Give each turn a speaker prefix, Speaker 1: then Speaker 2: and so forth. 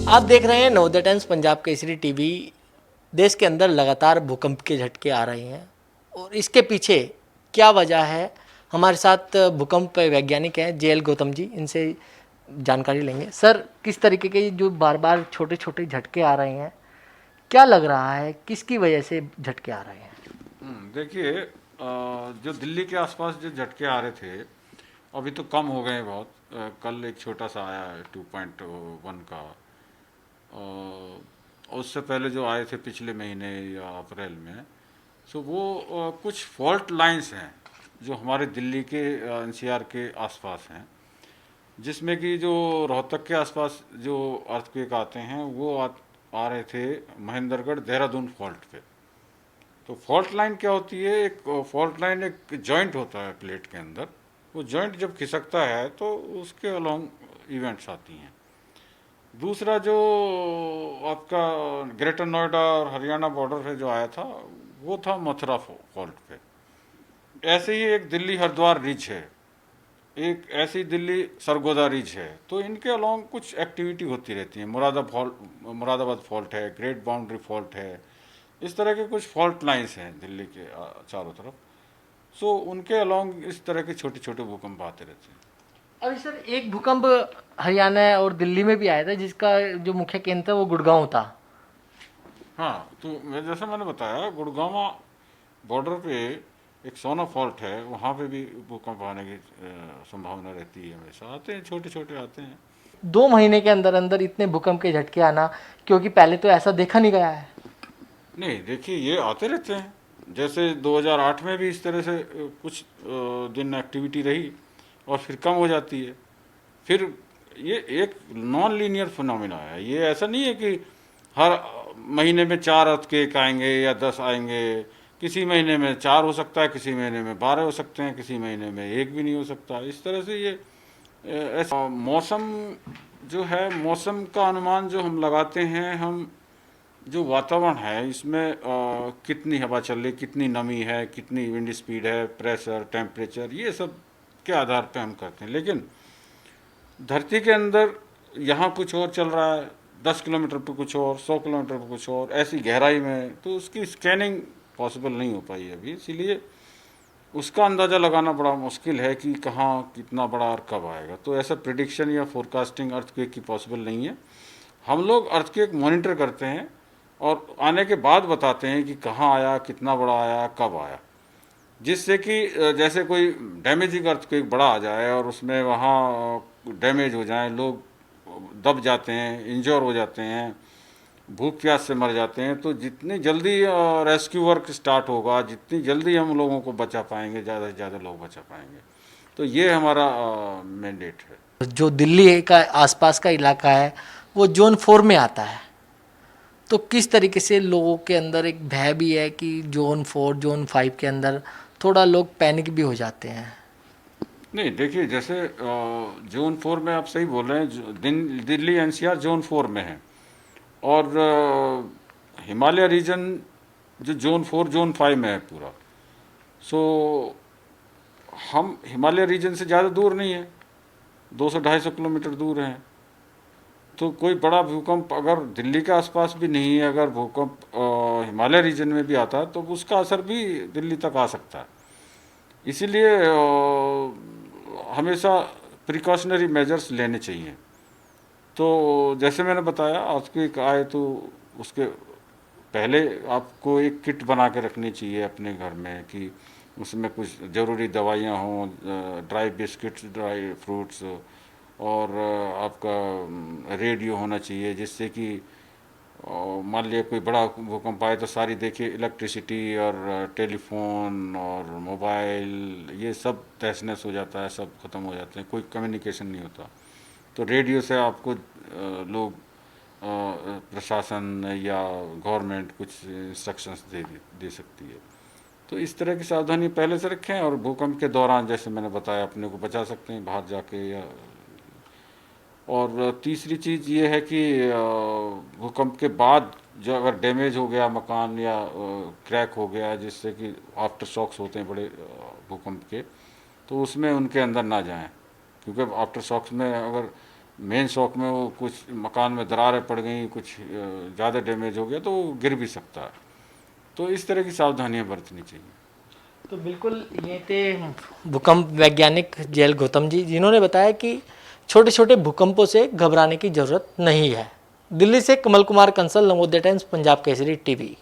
Speaker 1: आप देख रहे हैं नवोदय टाइम्स पंजाब केसरी टीवी। देश के अंदर लगातार भूकंप के झटके आ रहे हैं और इसके पीछे क्या वजह है। हमारे साथ भूकंप वैज्ञानिक हैं जेएल गौतम जी, इनसे जानकारी लेंगे। सर, किस तरीके के जो बार बार छोटे छोटे झटके आ रहे हैं, क्या लग रहा है किसकी वजह से झटके आ रहे हैं?
Speaker 2: देखिए, जो दिल्ली के आसपास जो झटके आ रहे थे अभी तो कम हो गए हैं बहुत। कल एक छोटा सा आया है 2.1 का। उससे पहले जो आए थे पिछले महीने या अप्रैल में, सो वो कुछ फॉल्ट लाइंस हैं जो हमारे दिल्ली के एनसीआर के आसपास हैं, जिसमें कि जो रोहतक के आसपास जो अर्थक्वेक आते हैं वो आ रहे थे महेंद्रगढ़ देहरादून फॉल्ट पे। तो फॉल्ट लाइन क्या होती है? एक फॉल्ट लाइन एक जॉइंट होता है प्लेट के अंदर। वो जॉइंट जब खिसकता है तो उसके अलोंग इवेंट्स आती हैं। दूसरा जो आपका ग्रेटर नोएडा और हरियाणा बॉर्डर पे जो आया था वो था मथुरा फॉल्ट पे। ऐसे ही एक दिल्ली हरिद्वार रिज है, एक ऐसी दिल्ली सरगोदा रिज है। तो इनके अलोंग कुछ एक्टिविटी होती रहती है। मुरादाबाद फॉल्ट है, ग्रेट बाउंड्री फॉल्ट है। इस तरह के कुछ फॉल्ट लाइंस हैं दिल्ली के चारों तरफ। सो उनके अलोंग इस तरह के छोटे छोटे भूकंप आते रहते हैं।
Speaker 1: अभी सर, एक भूकंप हरियाणा और दिल्ली में भी आया था जिसका जो मुख्य केंद्र था वो गुड़गांव था।
Speaker 2: हाँ, तो मैंने बताया, गुड़गांव बॉर्डर पे एक सोना फॉल्ट है, वहाँ पे भी भूकंप आने की संभावना रहती है। हमेशा आते हैं, छोटे छोटे आते हैं।
Speaker 1: 2 महीने के अंदर अंदर इतने भूकंप के झटके आना, क्योंकि पहले तो ऐसा देखा नहीं गया है।
Speaker 2: नहीं, देखिए, ये आते रहते हैं। जैसे 2008 में भी इस तरह से कुछ दिन एक्टिविटी रही और फिर कम हो जाती है। फिर ये एक नॉन लीनियर फिनोमिना है। ये ऐसा नहीं है कि हर महीने में 4 अर्थक्वेक आएंगे या 10 आएंगे। किसी महीने में 4 हो सकता है, किसी महीने में 12 हो सकते हैं, किसी महीने में एक भी नहीं हो सकता। इस तरह से ये ऐसा मौसम जो है, मौसम का अनुमान जो हम लगाते हैं, हम जो वातावरण है इसमें कितनी हवा चल रही, कितनी नमी है, कितनी विंड स्पीड है, प्रेशर, टेम्परेचर, ये सब के आधार पे हम करते हैं। लेकिन धरती के अंदर यहाँ कुछ और चल रहा है, 10 किलोमीटर पे कुछ और, 100 किलोमीटर पे कुछ और, ऐसी गहराई में, तो उसकी स्कैनिंग पॉसिबल नहीं हो पाई अभी। इसीलिए उसका अंदाज़ा लगाना बड़ा मुश्किल है कि कहाँ कितना बड़ा और कब आएगा। तो ऐसा प्रिडिक्शन या फोरकास्टिंग अर्थक्वेक की पॉसिबल नहीं है। हम लोग अर्थक्वेक मॉनिटर करते हैं और आने के बाद बताते हैं कि कहाँ आया, कितना बड़ा आया, कब आया। जिससे कि जैसे कोई डैमेजिंग अर्थक्वेक बड़ा आ जाए और उसमें वहाँ डैमेज हो जाए, लोग दब जाते हैं, इंजोर हो जाते हैं, भूख प्यास से मर जाते हैं, तो जितनी जल्दी रेस्क्यू वर्क स्टार्ट होगा, जितनी जल्दी हम लोगों को बचा पाएंगे, ज़्यादा से ज़्यादा लोग बचा पाएंगे। तो ये हमारा मैंडेट है।
Speaker 1: जो दिल्ली का आसपास का इलाका है वो जोन 4 में आता है, तो किस तरीके से लोगों के अंदर एक भय भी है कि जोन 4 जोन 5 के अंदर थोड़ा लोग पैनिक भी हो जाते हैं।
Speaker 2: नहीं, देखिए, जैसे जोन 4 में आप सही बोल रहे हैं। दिल्ली एनसीआर जोन 4 में है। और हिमालय रीजन जो जोन 4 जोन 5 में है पूरा। सो हम हिमालय रीजन से ज़्यादा दूर नहीं है, 200-250 किलोमीटर दूर हैं। तो कोई बड़ा भूकंप अगर दिल्ली के आसपास भी नहीं है, अगर भूकंप हिमालय रीजन में भी आता है तो उसका असर भी दिल्ली तक आ सकता है। इसीलिए हमेशा प्रिकॉशनरी मेजर्स लेने चाहिए। तो जैसे मैंने बताया, अर्थक्वेक आए तो उसके पहले आपको एक किट बना के रखनी चाहिए अपने घर में, कि उसमें कुछ ज़रूरी दवाइयाँ हों, ड्राई बिस्किट्स, ड्राई फ्रूट्स, और आपका रेडियो होना चाहिए, जिससे कि मान लिया कोई बड़ा भूकंप आए तो सारी, देखिए, इलेक्ट्रिसिटी और टेलीफोन और मोबाइल ये सब तहस नहस हो जाता है, सब ख़त्म हो जाते हैं, कोई कम्युनिकेशन नहीं होता। तो रेडियो से आपको लोग प्रशासन या गवर्नमेंट कुछ इंस्ट्रक्शंस दे सकती है। तो इस तरह की सावधानी पहले से रखें, और भूकंप के दौरान जैसे मैंने बताया अपने को बचा सकते हैं बाहर जाके। या और तीसरी चीज़ ये है कि भूकंप के बाद जो अगर डैमेज हो गया मकान या क्रैक हो गया, जिससे कि आफ्टर शॉक्स होते हैं बड़े भूकंप के, तो उसमें उनके अंदर ना जाएं। क्योंकि आफ्टर शॉक्स में अगर मेन शॉक में वो कुछ मकान में दरारें पड़ गई, कुछ ज़्यादा डैमेज हो गया तो वो गिर भी सकता है। तो इस तरह की सावधानियां बरतनी चाहिए।
Speaker 1: तो बिल्कुल ये थे भूकंप वैज्ञानिक जेएल गौतम जी, जिन्होंने बताया कि छोटे छोटे भूकंपों से घबराने की जरूरत नहीं है। दिल्ली से कमल कुमार कंसल, नवोदय टाइम्स, पंजाब केसरी टीवी।